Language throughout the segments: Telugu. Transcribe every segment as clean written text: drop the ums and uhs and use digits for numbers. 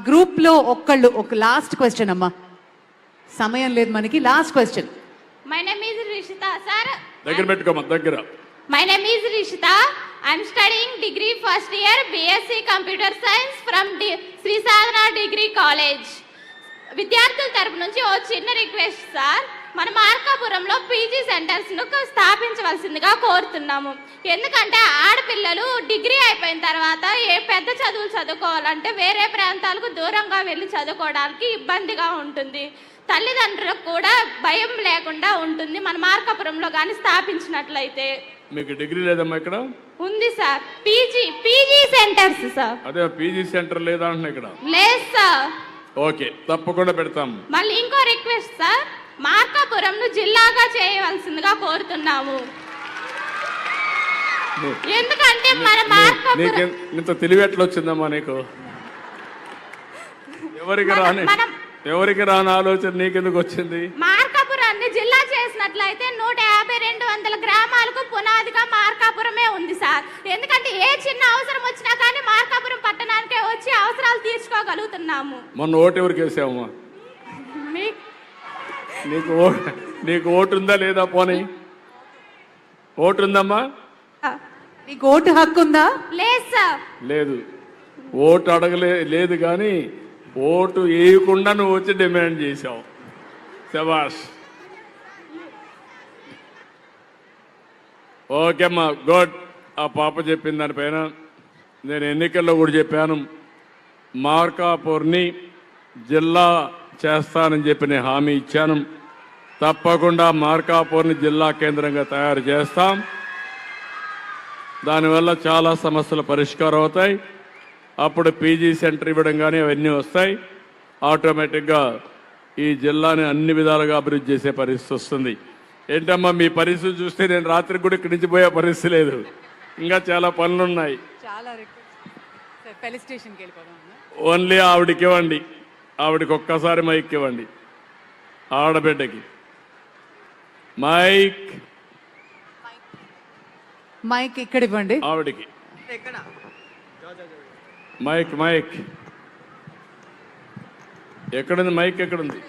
గ్రూప్ లో ఒక లాస్ట్ క్వశ్చన్ అమ్మా, సమయం లేదు మనకి. Last question. My name is Rishitha sir. దగ్గర పెట్టుకోమా దగ్గర. My name is Rishitha. I'm studying degree first year BSc computer science from Sri Sadhana degree college. విద్యార్థుల తరపు నుంచి ఓ చిన్న రిక్వెస్ట్ సార్, మన మార్కాపురంలో పీజీ సెంటర్స్ ను స్థాపించవలసిందిగా కోరుతున్నాము. ఎందుకంటే ఆడపిల్లలు డిగ్రీ అయిపోయిన తర్వాత ఏ పెద్ద చదువులు చదువుకోవాలంటే వేరే ప్రాంతాలకు దూరంగా వెళ్ళి చదువుకోవడానికి ఇబ్బందిగా ఉంటుంది. తల్లిదండ్రులకు కూడా భయం లేకుండా ఉంటుంది మన మార్కాపురంలో కానీ స్థాపించినట్లయితే. మీకు డిగ్రీ లేదమ్మా ఇక్కడ? ఉంది సార్. PG centres sir. అదే పీజీ సెంటర్ లేదా అంటున్నా ఇక్కడ? లేదు సార్. ఓకే, తప్పకుండా పెడతాం. మళ్ళీ ఇంకో రిక్వెస్ట్ సార్, మార్కాపురంను జిల్లాగా చేయవలసిందిగా కోరుతున్నాము. ఎందుకంటే మన మార్కాపురం ఇంత తెలివి ఎట్లా వచ్చిందమ్మా నీకు? ఎవరికి రాని ఆలోచన నీకెందుకు వచ్చింది? మార్కాపురాన్ని జిల్లా చేసినట్లయితే 150-200 గ్రామాలకు పునాదిగా మార్కాపురమే ఉంది సార్. ఎందుకంటే ఏ చిన్న అవసరం వచ్చినా కానీ మార్కాపురం పట్టణానికే వచ్చి అవసరాలు తీర్చుకోగలుగుతున్నాము. మొన్న ఓటు ఎవరికి వేసావమ్మా? నీకు ఓటు ఉందా లేదా? పోనీ ఓటు ఉందమ్మా? నీకు ఓటు హక్కు ఉందా? లేదు సార్. లేదు. ఓటు లేదు కానీ ఓటు వేయకుండా నువ్వు వచ్చి డిమాండ్ చేశావు. శభాష్. ఓకే అమ్మా, గుడ్. ఆ పాప చెప్పిన దానిపైన నేను ఎన్నికల్లో కూడా చెప్పాను, మార్కాపూర్ని జిల్లా చేస్తానని చెప్పి నేను హామీ ఇచ్చాను. తప్పకుండా మార్కాపూర్ని జిల్లా కేంద్రంగా తయారు చేస్తాం. దానివల్ల చాలా సమస్యలు పరిష్కారం అవుతాయి. అప్పుడు పీజీ సెంటర్ ఇవ్వడం కానీ అవన్నీ వస్తాయి. ఆటోమేటిక్గా ఈ జిల్లాని అన్ని విధాలుగా అభివృద్ధి చేసే పరిస్థితి వస్తుంది. ఏంటమ్మా మీ పరిస్థితి చూస్తే నేను రాత్రికి కూడా ఇక్కడి నుంచి పోయే పరిస్థితి లేదు, ఇంకా చాలా పనులు ఉన్నాయి. ఓన్లీ ఆవిడకి ఇవ్వండి, ఆవిడకి ఒక్కసారి మైక్ ఇవ్వండి. ఆడబిడ్డకి మైక్ ఇక్కడ ఇవ్వండి. ఆవిడకి మైక్ ఎక్కడుంది? మైక్ ఎక్కడుంది?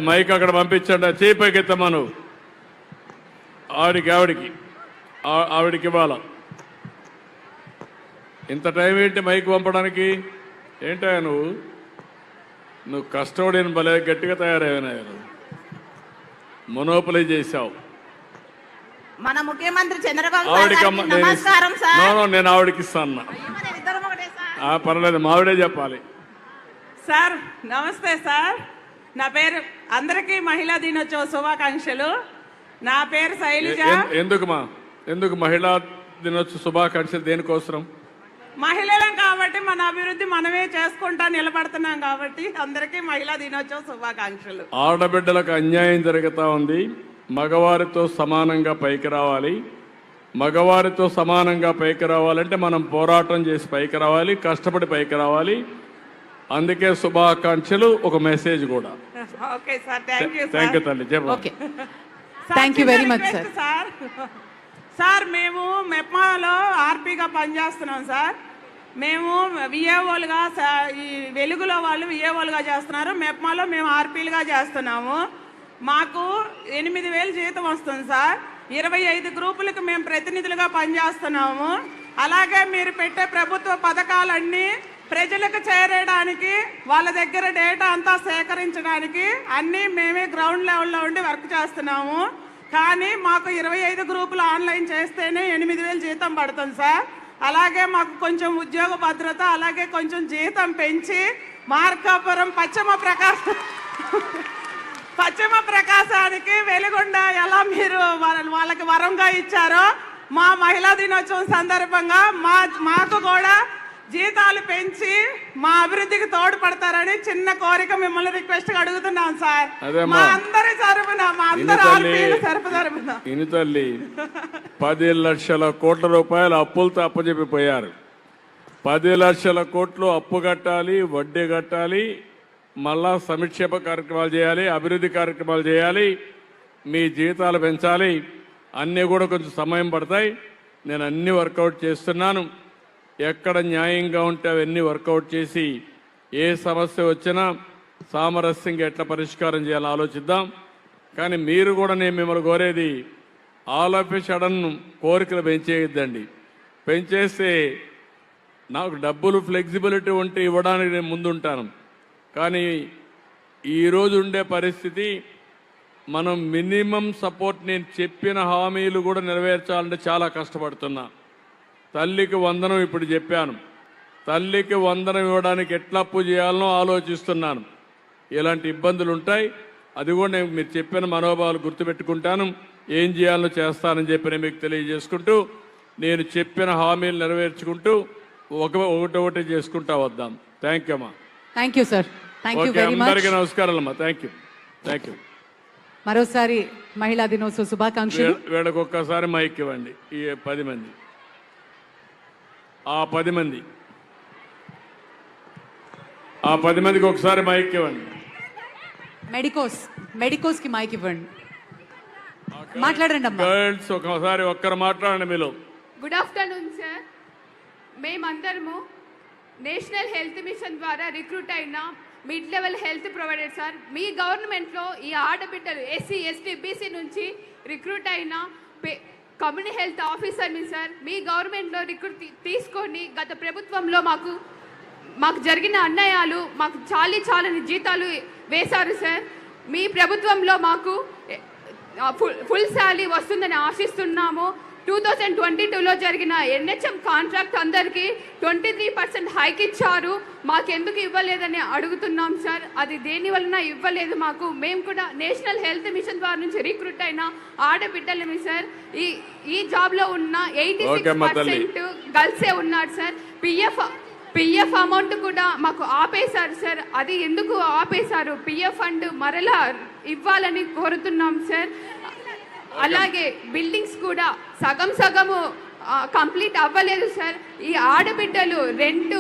మైక్ అక్కడ పంపించండి. చేయి పైకి ఎత్తమ్మా నువ్వు. ఆవిడికి ఇవ్వాల. ఇంత టైం ఏంటి మైక్ పంపడానికి? ఏంటా నువ్వు కష్టపడిన భలే గట్టిగా తయారైనా మొనోపలి చేశావు. మన ముఖ్యమంత్రి చంద్రబాబు నమస్కారం సార్. నేను ఆవిడకి ఇస్తాను. పర్లేదు, మావిడే చెప్పాలి. సార్ నమస్తే సార్. నా పేరు, అందరికీ మహిళా దినోత్సవ శుభాకాంక్షలు. నా పేరు శైలజ. ఎందుకు మహిళా దినోత్సవ శుభాకాంక్షలు? దేనికోసం? మహిళలం కాబట్టి మన అభివృద్ధి మనమే చేసుకుంటా నిలబడుతున్నాం కాబట్టి అందరికీ మహిళా దినోత్సవ శుభాకాంక్షలు. ఆడబిడ్డలకు అన్యాయం జరుగుతూ ఉంది. మగవారితో సమానంగా పైకి రావాలి. మగవారితో సమానంగా పైకి రావాలంటే మనం పోరాటం చేసి పైకి రావాలి, కష్టపడి పైకి రావాలి. అందుకే శుభాకాంక్షలు, ఒక మెసేజ్ కూడా. ఓకే సార్, థ్యాంక్ యూ తల్లి. చెప్పండి. Thank you very much sir. Sir మేము మెప్మాలో ఆర్పీగా పనిచేస్తున్నాం సార్. మేము విఏఓలుగా, ఈ వెలుగులో వాళ్ళు విఏఓలుగా చేస్తున్నారు, మెప్మాలో మేము ఆర్పీలుగా చేస్తున్నాము. మాకు 8,000 జీతం వస్తుంది సార్. 25 గ్రూపులకు మేము ప్రతినిధులుగా పనిచేస్తున్నాము. అలాగే మీరు పెట్టే ప్రభుత్వ పథకాలన్నీ ప్రజలకు చేరడానికి, వాళ్ళ దగ్గర డేటా అంతా సేకరించడానికి అన్నీ మేమే గ్రౌండ్ లెవెల్లో ఉండి వర్క్ చేస్తున్నాము. కానీ మాకు 25 గ్రూపులు ఆన్లైన్ చేస్తేనే 8,000 జీతం పడుతుంది సార్. అలాగే మాకు కొంచెం ఉద్యోగ భద్రత, అలాగే కొంచెం జీతం పెంచి మార్కాపురం పశ్చిమ ప్రకాశానికి వెలుగొండ ఎలా మీరు వాళ్ళకి వరంగా ఇచ్చారో, మా మహిళా దినోత్సవం సందర్భంగా మాకు కూడా జీతాలు పెంచి మా అభివృద్ధికి తోడ్పడతారని చిన్న కోరిక మిమ్మల్ని రిక్వెస్ట్ గా అడుగుతున్నాం సార్. మా అందరి తరపున, మా అందరి ఆర్పీల తరపున. ఇని తల్లి 10 లక్షల కోట్ల రూపాయలు అప్పులతో అప్పచెప్పిపోయారు. 10 లక్షల కోట్లు అప్పు కట్టాలి, వడ్డీ కట్టాలి, మళ్ళా సంక్షేమ కార్యక్రమాలు చేయాలి, అభివృద్ధి కార్యక్రమాలు చేయాలి. మీ జీతాలు పెంచాలి, అన్నీ కూడా కొంచెం సమయం పడతాయి. నేను అన్ని వర్కౌట్ చేస్తున్నాను. ఎక్కడ న్యాయంగా ఉంటే అవన్నీ వర్కౌట్ చేసి ఏ సమస్య వచ్చినా సామరస్యంగా ఎట్లా పరిష్కారం చేయాలో ఆలోచిద్దాం. కానీ మీరు కూడా నేను మిమ్మల్ని కోరేది ఆల్ ఆఫ్ ఎ సడన్ కోరికలు పెంచేయద్దండి. పెంచేస్తే నాకు డబ్బులు ఫ్లెక్సిబిలిటీ ఉంటే ఇవ్వడానికి నేను ముందుంటాను. కానీ ఈరోజు ఉండే పరిస్థితి మనం మినిమం సపోర్ట్, నేను చెప్పిన హామీలు కూడా నెరవేర్చాలంటే చాలా కష్టపడుతున్నా. తల్లికి వందనం ఇప్పుడు చెప్పాను. తల్లికి వందనం ఇవ్వడానికి ఎట్లా అప్పు చేయాలనో ఆలోచిస్తున్నాను. ఇలాంటి ఇబ్బందులు ఉంటాయి. అది కూడా నేను మీరు చెప్పిన మనోభావాలు గుర్తుపెట్టుకుంటాను. ఏం చేయాలో చేస్తానని చెప్పి నేను మీకు తెలియజేసుకుంటూ, నేను చెప్పిన హామీలు నెరవేర్చుకుంటూ ఒకటి చేసుకుంటా వద్దాం. థ్యాంక్ యూ అమ్మా. Thank you sir. Thank you very much. అందరికీ నమస్కారాలమ్మా. Thank you. Thank you. మరోసారి మహిళా దినోత్సవ శుభాకాంక్షలు. వీళ్ళకి ఒక్కసారి మైక్ ఇవ్వండి. ఈ 10 మంది, ఆ 10 మంది, ఆ 10 మందికి ఒకసారి మైక్ ఇవ్వండి. మెడికోస్ కి మైక్ ఇవ్వండి. మాట్లాడండి అమ్మా. గర్ల్స్ ఒకసారి ఒక్కరు మాట్లాడండి మీలో. Good afternoon sir. మేమందరము నేషనల్ హెల్త్ మిషన్ ద్వారా రిక్రూట్ అయిన mid level health provider sir. మీ గవర్నమెంట్లో ఈ ఆడబిడ్డలు ఎస్సీ ఎస్టీ బీసీ నుంచి రిక్రూట్ అయిన కమ్యూనిటీ హెల్త్ ఆఫీసర్ని సార్ మీ గవర్నమెంట్లో రిక్రూట్ తీసుకొని గత ప్రభుత్వంలో మాకు జరిగిన అన్యాయాలు, మాకు చాలని జీతాలు వేశారు సార్. మీ ప్రభుత్వంలో మాకు ఫుల్ శాలరీ వస్తుందని ఆశిస్తున్నాము. 2022లో జరిగిన ఎన్హెచ్ఎం కాంట్రాక్ట్ అందరికీ 23% హైక్ ఇచ్చారు. మాకెందుకు ఇవ్వలేదని అడుగుతున్నాం సార్. అది దేని వలన ఇవ్వలేదు మాకు. మేము కూడా నేషనల్ హెల్త్ మిషన్ ద్వారా నుంచి రిక్రూట్ అయిన ఆడబిడ్డలమి సార్. ఈ జాబ్లో ఉన్న 86% గర్ల్సే ఉన్నారు సార్. పిఎఫ్ అమౌంట్ కూడా మాకు ఆపేశారు సార్. అది ఎందుకు ఆపేశారు? పిఎఫ్ ఫండ్ మరలా ఇవ్వాలని కోరుతున్నాం సార్. అలాగే బిల్డింగ్స్ కూడా సగము కంప్లీట్ అవ్వలేదు సార్. ఈ ఆడబిడ్డలు రెంట్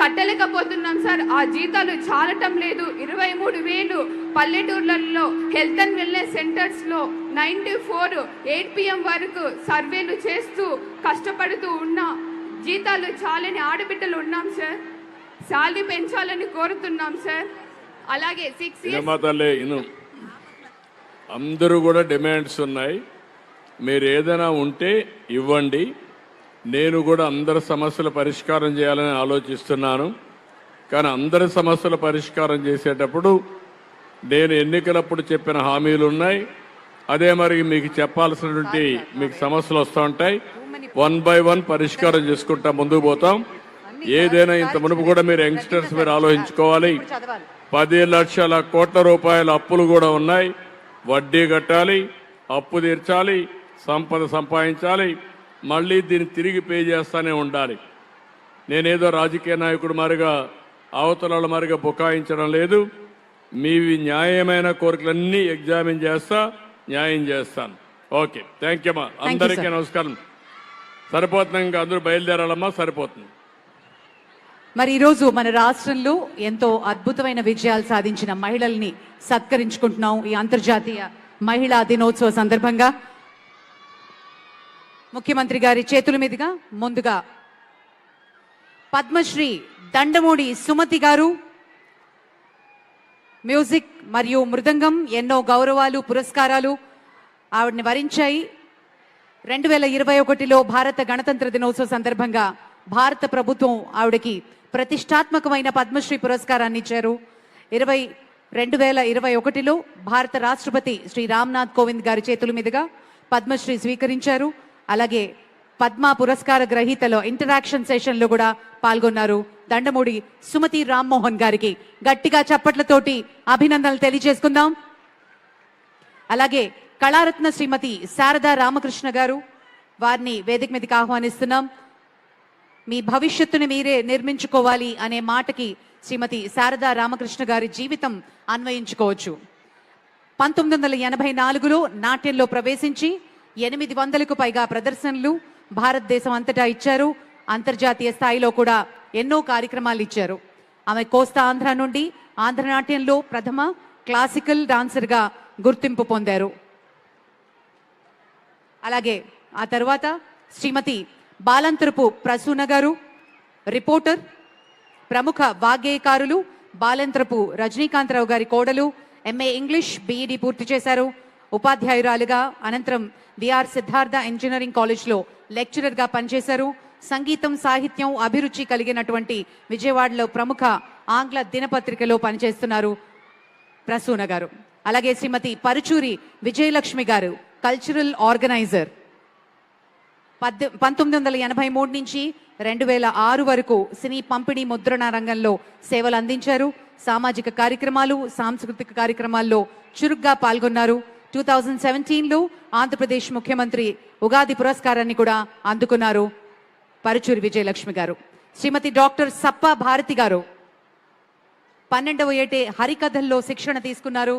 కట్టలేకపోతున్నాం సార్. ఆ జీతాలు చాలటం లేదు. 23,000 పల్లెటూర్లలో హెల్త్ అండ్ వెల్నెస్ సెంటర్స్లో 9 to 4 8 PM వరకు సర్వేలు చేస్తూ కష్టపడుతూ ఉన్న జీతాలు చాలని ఆడబిడ్డలు ఉన్నాం సార్. శాలరీ పెంచాలని కోరుతున్నాం సార్. అలాగే 6 years అందరూ కూడా డిమాండ్స్ ఉన్నాయి. మీరు ఏదైనా ఉంటే ఇవ్వండి. నేను కూడా అందరి సమస్యల పరిష్కారం చేయాలని ఆలోచిస్తున్నాను. కానీ అందరి సమస్యల పరిష్కారం చేసేటప్పుడు నేను ఎన్నికలప్పుడు చెప్పిన హామీలు ఉన్నాయి. అదే మరి మీకు చెప్పాల్సినటువంటి మీకు సమస్యలు వస్తూ ఉంటాయి. 1 by 1 పరిష్కారం చేసుకుంటా ముందుకు పోతాం. ఏదైనా ఇంత మునుపు కూడా మీరు యంగ్స్టర్స్ మీరు ఆలోచించుకోవాలి. 10 లక్షల కోట్ల రూపాయల అప్పులు కూడా ఉన్నాయి. వడ్డీ కట్టాలి, అప్పు తీర్చాలి, సంపద సంపాదించాలి, మళ్ళీ దీన్ని తిరిగి పే చేస్తానే ఉండాలి. నేనేదో రాజకీయ నాయకుడు మారిగా అవతల మారిగా బుకాయించడం లేదు. మీవి న్యాయమైన కోరికలన్నీ ఎగ్జామిన్ చేస్తా, న్యాయం చేస్తాను. ఓకే, థ్యాంక్ యూ అమ్మా. అందరికీ నమస్కారం. సరిపోతుంది, ఇంకా అందరూ బయలుదేరాలమ్మా. సరిపోతుంది. మరి ఈరోజు మన రాష్ట్రంలో ఎంతో అద్భుతమైన విజయాలు సాధించిన మహిళల్ని సత్కరించుకుంటున్నాం. ఈ అంతర్జాతీయ మహిళా దినోత్సవ సందర్భంగా ముఖ్యమంత్రి గారి చేతుల మీదుగా ముందుగా పద్మశ్రీ దండమూడి సుమతి గారు మ్యూజిక్ మరియు మృదంగం ఎన్నో గౌరవాలు పురస్కారాలు ఆవిడని వరించాయి. 2021లో భారత గణతంత్ర దినోత్సవ సందర్భంగా భారత ప్రభుత్వం ఆవిడకి ప్రతిష్టాత్మకమైన పద్మశ్రీ పురస్కారాన్ని ఇచ్చారు. 2021లో భారత రాష్ట్రపతి శ్రీ రామ్నాథ్ కోవింద్ గారి చేతుల మీదుగా పద్మశ్రీ స్వీకరించారు. అలాగే పద్మ పురస్కార గ్రహీతలో ఇంటరాక్షన్ సెషన్లో కూడా పాల్గొన్నారు. దండమూడి సుమతి రామ్మోహన్ గారికి గట్టిగా చప్పట్లతోటి అభినందనలు తెలియజేసుకుందాం. అలాగే కళారత్న శ్రీమతి శారదా రామకృష్ణ గారు, వారిని వేదిక మీదకి ఆహ్వానిస్తున్నాం. మీ భవిష్యత్తుని మీరే నిర్మించుకోవాలి అనే మాటకి శ్రీమతి శారదా రామకృష్ణ గారి జీవితం అన్వయించుకోవచ్చు. 1984లో నాట్యంలో ప్రవేశించి 800కు పైగా ప్రదర్శనలు భారతదేశం అంతటా ఇచ్చారు. అంతర్జాతీయ స్థాయిలో కూడా ఎన్నో కార్యక్రమాలు ఇచ్చారు. ఆమె కోస్తా ఆంధ్ర నుండి ఆంధ్ర నాట్యంలో ప్రథమ క్లాసికల్ డాన్సర్గా గుర్తింపు పొందారు. అలాగే ఆ తర్వాత శ్రీమతి బాలంతరపు ప్రసూన గారు, రిపోర్టర్, ప్రముఖ వాగ్గేయకారులు బాలంతరపు రజనీకాంతరావు గారి కోడలు, ఎంఏ ఇంగ్లీష్, బీఈడి పూర్తి చేశారు. ఉపాధ్యాయురాలుగా అనంతరం విఆర్ సిద్ధార్థ ఇంజనీరింగ్ కాలేజ్లో లెక్చరర్గా పనిచేశారు. సంగీతం, సాహిత్యం అభిరుచి కలిగినటువంటి విజయవాడలో ప్రముఖ ఆంగ్ల దినపత్రికలో పనిచేస్తున్నారు ప్రసూన గారు. అలాగే శ్రీమతి పరుచూరి విజయలక్ష్మి గారు, కల్చరల్ ఆర్గనైజర్. 1983 నుంచి 2006 వరకు సినీ పంపిణీ ముద్రణ రంగంలో సేవలు అందించారు. సామాజిక కార్యక్రమాలు, సాంస్కృతిక కార్యక్రమాల్లో చురుగ్గా పాల్గొన్నారు. 2017లో ఆంధ్రప్రదేశ్ ముఖ్యమంత్రి ఉగాది పురస్కారాన్ని కూడా అందుకున్నారు పరుచూరి విజయలక్ష్మి గారు. శ్రీమతి డాక్టర్ సప్పా భారతి గారు 12వ ఏటే హరికథల్లో శిక్షణ తీసుకున్నారు.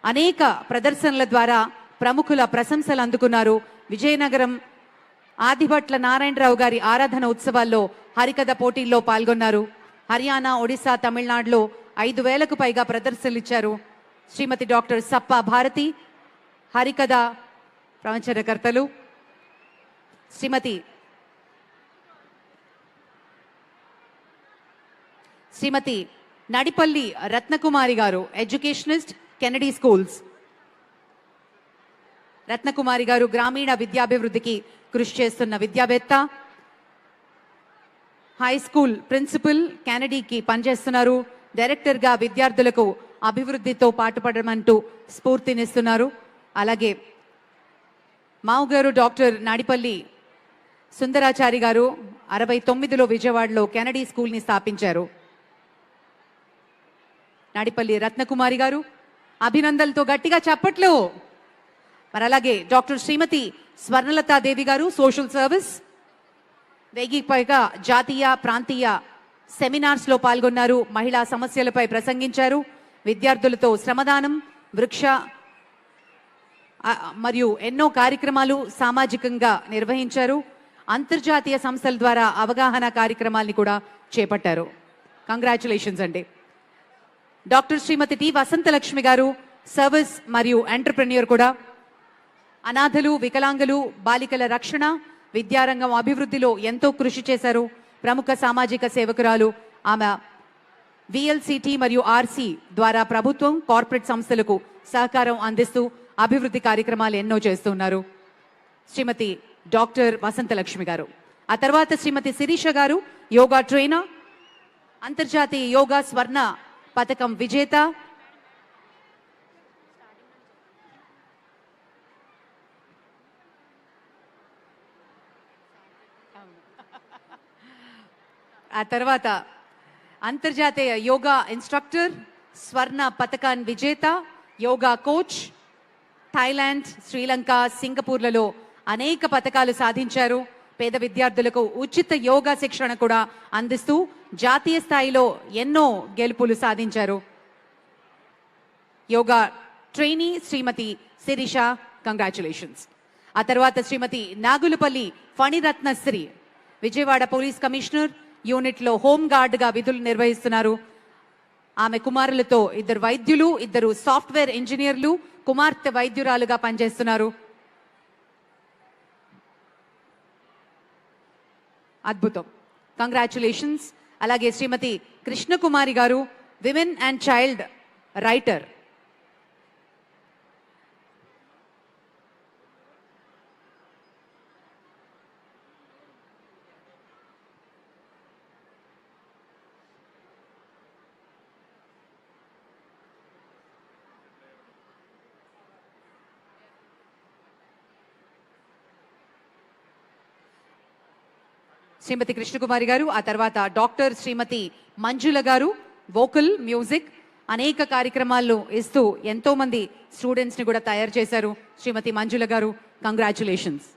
అనేక ప్రదర్శనల ద్వారా ప్రముఖుల ప్రశంసలు అందుకున్నారు. విజయనగరం ఆదిభట్ల నారాయణరావు గారి ఆరాధన ఉత్సవాల్లో హరికథ పోటీల్లో పాల్గొన్నారు. హర్యానా, ఒడిశా, తమిళనాడులో 5,000కు పైగా ప్రదర్శనలు ఇచ్చారు. శ్రీమతి డాక్టర్ సప్పా భారతి హరికథ ప్రవచనకర్తలు. శ్రీమతి నడిపల్లి రత్నకుమారి గారు, ఎడ్యుకేషనిస్ట్, కెనడీ స్కూల్స్. రత్నకుమారి గారు గ్రామీణ విద్యాభివృద్ధికి కృషి చేస్తున్న విద్యావేత్త. హై స్కూల్ ప్రిన్సిపల్, కెనడీకి పనిచేస్తున్నారు. డైరెక్టర్గా విద్యార్థులకు అభివృద్ధితో పాటుపడమంటూ స్ఫూర్తినిస్తున్నారు. అలాగే మావు గారు డాక్టర్ నాడిపల్లి సుందరాచారి గారు 69లో విజయవాడలో కెనడీ స్కూల్ని స్థాపించారు. నాడిపల్లి రత్నకుమారి గారు అభినందనలతో గట్టిగా చప్పట్లు. మరి అలాగే డాక్టర్ శ్రీమతి స్వర్ణలతాదేవి గారు, సోషల్ సర్వీస్. 1000కి పైగా జాతీయ, ప్రాంతీయ సెమినార్స్లో పాల్గొన్నారు. మహిళా సమస్యలపై ప్రసంగించారు. విద్యార్థులతో శ్రమదానం, వృక్ష మరియు ఎన్నో కార్యక్రమాలు సామాజికంగా నిర్వహించారు. అంతర్జాతీయ సంస్థల ద్వారా అవగాహన కార్యక్రమాల్ని కూడా చేపట్టారు. కంగ్రాచులేషన్స్ అండి. డాక్టర్ శ్రీమతి టి వసంతలక్ష్మి గారు, సర్వీస్ మరియు ఎంటర్ప్రెన్యూర్ కూడా. అనాథలు, వికలాంగులు, బాలికల రక్షణ, విద్యారంగం అభివృద్ధిలో ఎంతో కృషి చేశారు. ప్రముఖ సామాజిక సేవకురాలు. ఆమె విఎల్సిటి మరియు ఆర్సి ద్వారా ప్రభుత్వం, కార్పొరేట్ సంస్థలకు సహకారం అందిస్తూ అభివృద్ధి కార్యక్రమాలు ఎన్నో చేస్తున్నారు శ్రీమతి డాక్టర్ వసంతలక్ష్మి గారు. ఆ తర్వాత శ్రీమతి శిరీష గారు, యోగా ట్రైనర్, అంతర్జాతీయ యోగా స్వర్ణ పథకం విజేత. ఆ తర్వాత అంతర్జాతీయ యోగా ఇన్స్ట్రక్టర్, స్వర్ణ పథకాన్ విజేత, యోగా కోచ్. థాయిలాండ్, శ్రీలంక, సింగపూర్లలో అనేక పథకాలు సాధించారు. పేద విద్యార్థులకు ఉచిత యోగా శిక్షణ కూడా అందిస్తూ జాతీయ స్థాయిలో ఎన్నో గెలుపులు సాధించారు. యోగా ట్రైనీ శ్రీమతి శిరీష, కంగ్రాచులేషన్స్. ఆ తర్వాత శ్రీమతి నాగులపల్లి ఫణిరత్నశ్రీ, విజయవాడ పోలీస్ కమిషనర్ యూనిట్లో హోమ్ గార్డ్గా విధులు నిర్వహిస్తున్నారు. ఆమె కుమారులతో 2 వైద్యులు, 2 సాఫ్ట్వేర్ ఇంజనీర్లు, కుమార్తె వైద్యురాలుగా పనిచేస్తున్నారు. అద్భుతం, కంగ్రాచులేషన్స్. అలాగే శ్రీమతి కృష్ణకుమారి గారు, విమెన్ అండ్ చైల్డ్ రైటర్. శ్రీమతి కృష్ణకుమారి గారు. ఆ తర్వాత డాక్టర్ శ్రీమతి మంజుల గారు, వోకల్, మ్యూజిక్, అనేక కార్యక్రమాల్లో ఇస్తూ ఎంతో మంది స్టూడెంట్స్ ని కూడా తయారు చేశారు. శ్రీమతి మంజుల గారు, కంగ్రాచులేషన్స్.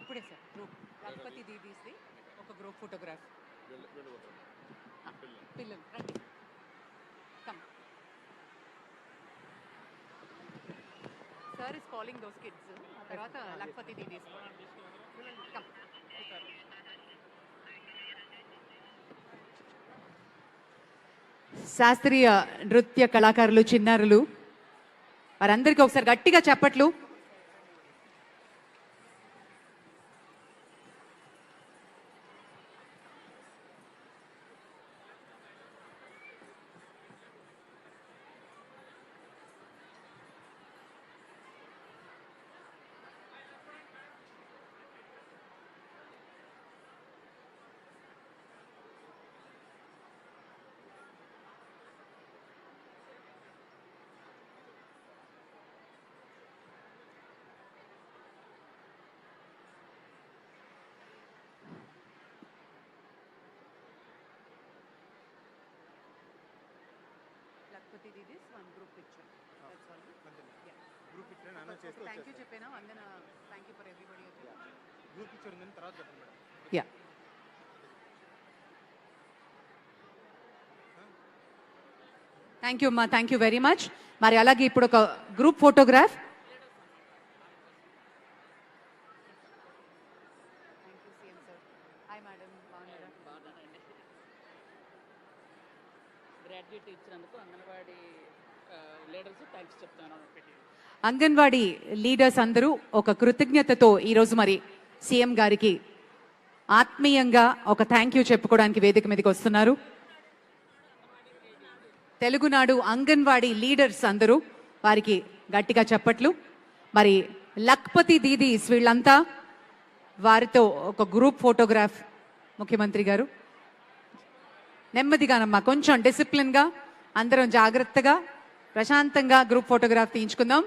ఇప్పుడే సార్ గ్రూప్ రఘుపతి దీదీస్ది ఒక గ్రూప్ ఫోటోగ్రాఫ్. పిల్లలు రండి. Sir is calling those kids తర్వాత లక్పతి దీదీ కమ్. శాస్త్రీయ నృత్య కళాకారులు చిన్నారులు వారందరికీ ఒకసారి గట్టిగా చప్పట్లు. Lakpati Didi's one group picture. That's all. Yeah. Group picture announce చేస్తే Thank you చెప్పేనా వందన. Thank you for everybody. Group picture ఉందని తర్వాత చెప్పండి మేడం. Yeah. థ్యాంక్ యూ అమ్మా, థ్యాంక్ యూ వెరీ మచ్. మరి అలాగే ఇప్పుడు ఒక గ్రూప్ ఫోటోగ్రాఫ్. గ్రాడ్యుయేట్ ఇచ్చినందుకు అంగన్వాడీ లీడర్స్ థ్యాంక్స్ చెప్తాను. అంగన్వాడీ లీడర్స్ అందరూ ఒక కృతజ్ఞతతో ఈరోజు మరి సీఎం గారికి ఆత్మీయంగా ఒక థ్యాంక్ యూ చెప్పుకోవడానికి వేదిక మీదకి వస్తున్నారు. తెలుగునాడు అంగన్వాడీ లీడర్స్ అందరూ వారికి గట్టిగా చప్పట్లు. మరి లక్పతి దీదీస్ వీళ్ళంతా వారితో ఒక గ్రూప్ ఫోటోగ్రాఫ్. ముఖ్యమంత్రి గారు నెమ్మదిగానమ్మా, కొంచెం డిసిప్లిన్గా అందరం జాగ్రత్తగా ప్రశాంతంగా గ్రూప్ ఫోటోగ్రాఫ్ తీయించుకుందాం.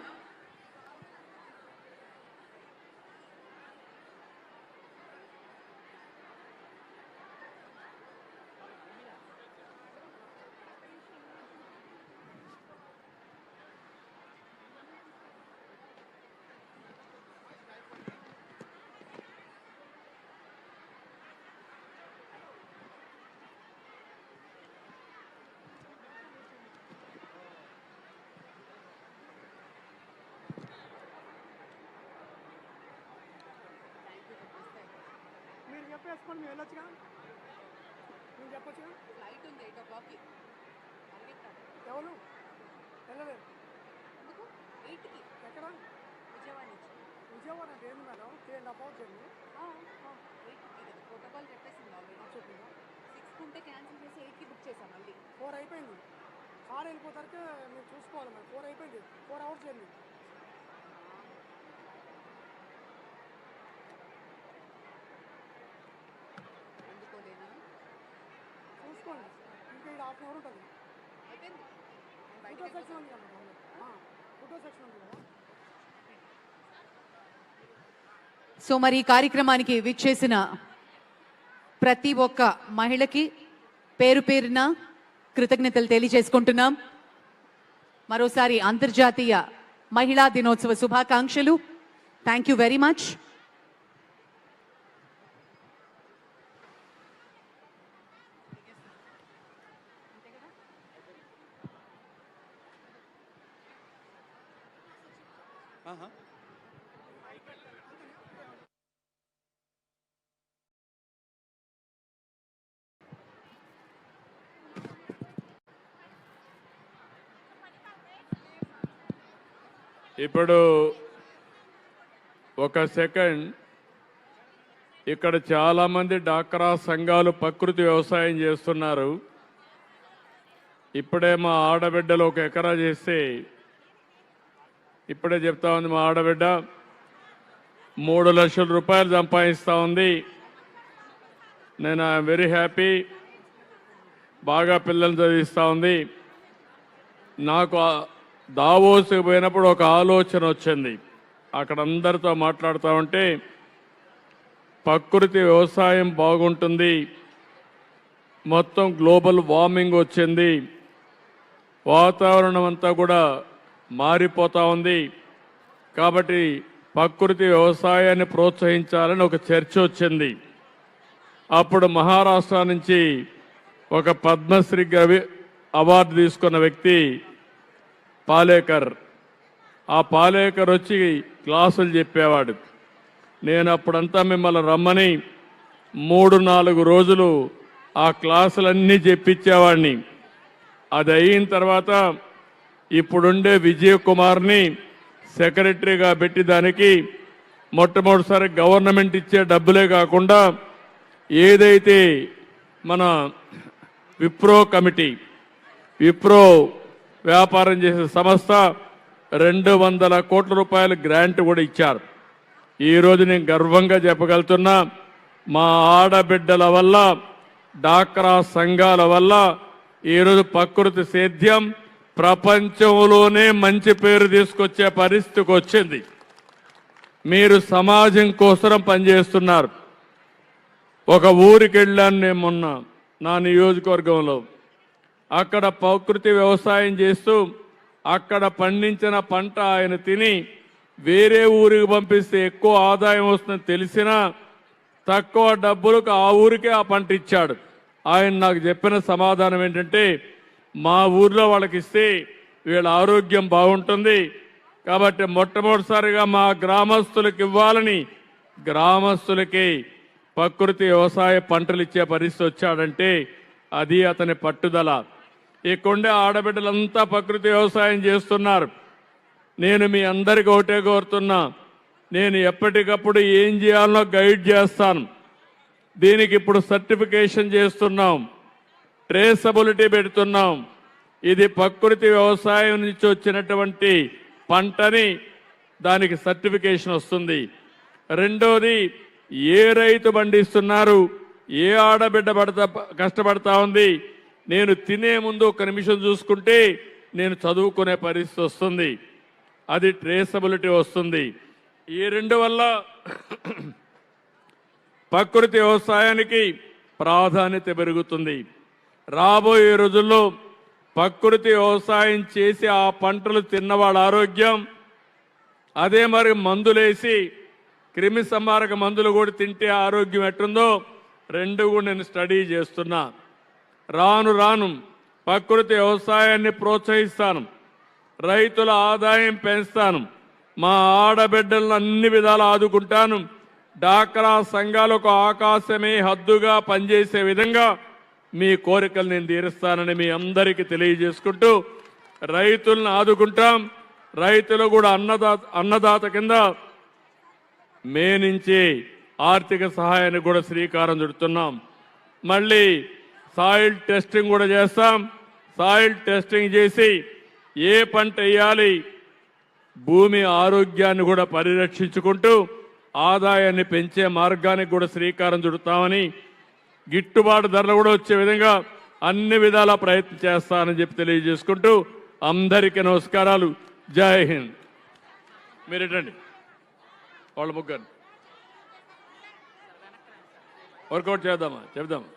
మీరు చెప్పేసుకోండి, మీరు వెళ్ళొచ్చుగా. మీరు చెప్పొచ్చుగా. ఫ్లైట్ ఉంది 8 o'clockకి. ఎవరు వెళ్ళలేదు? 8కి ఎక్కడ? విజయవాడ నుంచి. విజయవాడ అంటే ఏంది మేడం? 3.5 hours journey. 8కి ప్రోటోకాల్ చెప్పేసింది ఆల్రెడీ. చెప్పిందా? 6 ఉంటే క్యాన్సిల్ చేసి 8కి బుక్ చేసాం మళ్ళీ. 4 అయిపోయింది. కార్ వెళ్ళిపోతారుకే మీరు చూసుకోవాలి మరి. 4 అయిపోయింది. 4 hours జర్నీ. అందుకోలేనా? చూసుకోండి. ఇంకా ఇది 1/2 hour ఉంటుంది. అయిపోయింది. ఫోటో సెక్షన్ ఉంది కదా మేడం. ఫోటో సెక్షన్ ఉంది కదా. సో మరి ఈ కార్యక్రమానికి విచ్చేసిన ప్రతి ఒక్క మహిళకి పేరు పేరున కృతజ్ఞతలు తెలియజేసుకుంటున్నాం. మరోసారి అంతర్జాతీయ మహిళా దినోత్సవ శుభాకాంక్షలు. Thank you very much. ఇప్పుడు ఒక సెకండ్, ఇక్కడ చాలామంది డాక్రా సంఘాలు ప్రకృతి వ్యవసాయం చేస్తున్నారు. ఇప్పుడే మా ఆడబిడ్డలు 1 ఎకరా చేస్తే ఇప్పుడే చెప్తా ఉంది మా ఆడబిడ్డ 3 లక్షల రూపాయలు సంపాదిస్తూ ఉంది. నేను ఐఎమ్ వెరీ హ్యాపీ. బాగా పిల్లల్ని చదివిస్తూ ఉంది. నాకు దావోస్కి పోయినప్పుడు ఒక ఆలోచన వచ్చింది. అక్కడ అందరితో మాట్లాడుతూ ఉంటే ప్రకృతి వ్యవసాయం బాగుంటుంది, మొత్తం గ్లోబల్ వార్మింగ్ వచ్చింది, వాతావరణం అంతా కూడా మారిపోతూ ఉంది, కాబట్టి ప్రకృతి వ్యవసాయాన్ని ప్రోత్సహించాలని ఒక చర్చ వచ్చింది. అప్పుడు మహారాష్ట్ర నుంచి ఒక పద్మశ్రీ అవార్డు తీసుకున్న వ్యక్తి పాలేకర్. ఆ పాలేకర్ వచ్చి క్లాసులు చెప్పేవాడు. నేను అప్పుడంతా మిమ్మల్ని రమ్మని 3-4 రోజులు ఆ క్లాసులన్నీ చెప్పించేవాడిని. అది అయిన తర్వాత ఇప్పుడుండే విజయ్ కుమార్ని సెక్రటరీగా పెట్టి దానికి మొట్టమొదటిసారి గవర్నమెంట్ ఇచ్చే డబ్బులే కాకుండా ఏదైతే మన విప్రో వ్యాపారం చేసే సంస్థ 200 కోట్ల రూపాయల గ్రాంట్ కూడా ఇచ్చారు. ఈరోజు నేను గర్వంగా చెప్పగలుగుతున్నా, మా ఆడబిడ్డల వల్ల, డాక్రా సంఘాల వల్ల ఈరోజు ప్రకృతి సేద్యం ప్రపంచంలోనే మంచి పేరు తీసుకొచ్చే పరిస్థితికి వచ్చింది. మీరు సమాజం కోసం పనిచేస్తున్నారు. ఒక ఊరికి వెళ్ళాను నేను మొన్న నా నియోజకవర్గంలో. అక్కడ ప్రకృతి వ్యవసాయం చేస్తూ అక్కడ పండించిన పంట ఆయన తిని వేరే ఊరికి పంపిస్తే ఎక్కువ ఆదాయం వస్తుందని తెలిసినా తక్కువ డబ్బులకు ఆ ఊరికే ఆ పంట ఇచ్చాడు. ఆయన నాకు చెప్పిన సమాధానం ఏంటంటే, మా ఊర్లో వాళ్ళకి ఇస్తే వీళ్ళ ఆరోగ్యం బాగుంటుంది కాబట్టి మొట్టమొదటిసారిగా మా గ్రామస్తులకు ఇవ్వాలని గ్రామస్తులకి ప్రకృతి వ్యవసాయ పంటలు ఇచ్చే పరిస్థితి వచ్చాడంటే అది అతని పట్టుదల. ఇక్కడుండే ఆడబిడ్డలంతా ప్రకృతి వ్యవసాయం చేస్తున్నారు. నేను మీ అందరికీ ఒకటే కోరుతున్నా, నేను ఎప్పటికప్పుడు ఏం చేయాలో గైడ్ చేస్తాను. దీనికి ఇప్పుడు సర్టిఫికేషన్ చేస్తున్నాం, ట్రేసబిలిటీ పెడుతున్నాం. ఇది ప్రకృతి వ్యవసాయం నుంచి వచ్చినటువంటి పంటని దానికి సర్టిఫికేషన్ వస్తుంది. రెండోది, ఏ రైతు పండిస్తున్నారు, ఏ ఆడబిడ్డ కష్టపడతా ఉంది, నేను తినే ముందు 1 నిమిషం చూసుకుంటే నేను చదువుకునే పరిస్థితి వస్తుంది. అది ట్రేసబిలిటీ వస్తుంది. ఈ 2 వల్ల ప్రకృతి వ్యవసాయానికి ప్రాధాన్యత పెరుగుతుంది. రాబోయే రోజుల్లో ప్రకృతి వ్యవసాయం చేసి ఆ పంటలు తిన్నవాళ్ళ ఆరోగ్యం, అదే మరి మందులేసి క్రిమి సంహారక మందులు కూడా తింటే ఆరోగ్యం ఎట్టుందో 2 కూడా నేను స్టడీ చేస్తున్నా. రాను రాను ప్రకృతి వ్యవసాయాన్ని ప్రోత్సహిస్తాను, రైతుల ఆదాయం పెంచుతాను, మా ఆడబిడ్డలను అన్ని విధాలు ఆదుకుంటాను. డాక్రా సంఘాలకు ఆకాశమే హద్దుగా పనిచేసే విధంగా మీ కోరికలు నేను తీరుస్తానని మీ అందరికీ తెలియజేసుకుంటూ, రైతులను ఆదుకుంటాం. రైతులు కూడా అన్నదాత కింద మే నుంచి ఆర్థిక సహాయానికి కూడా శ్రీకారం చుడుతున్నాం. మళ్ళీ సాయిల్ టెస్టింగ్ కూడా చేస్తాం. సాయిల్ టెస్టింగ్ చేసి ఏ పంట వేయాలి, భూమి ఆరోగ్యాన్ని కూడా పరిరక్షించుకుంటూ ఆదాయాన్ని పెంచే మార్గానికి కూడా శ్రీకారం చుడతామని, గిట్టుబాటు ధరలు కూడా వచ్చే విధంగా అన్ని విధాలా ప్రయత్నం చేస్తానని చెప్పి తెలియజేసుకుంటూ అందరికీ నమస్కారాలు. జై హింద్. మీరేటండి వాళ్ళ ముగ్గురు వర్కౌట్ చేద్దామా చెప్దామా.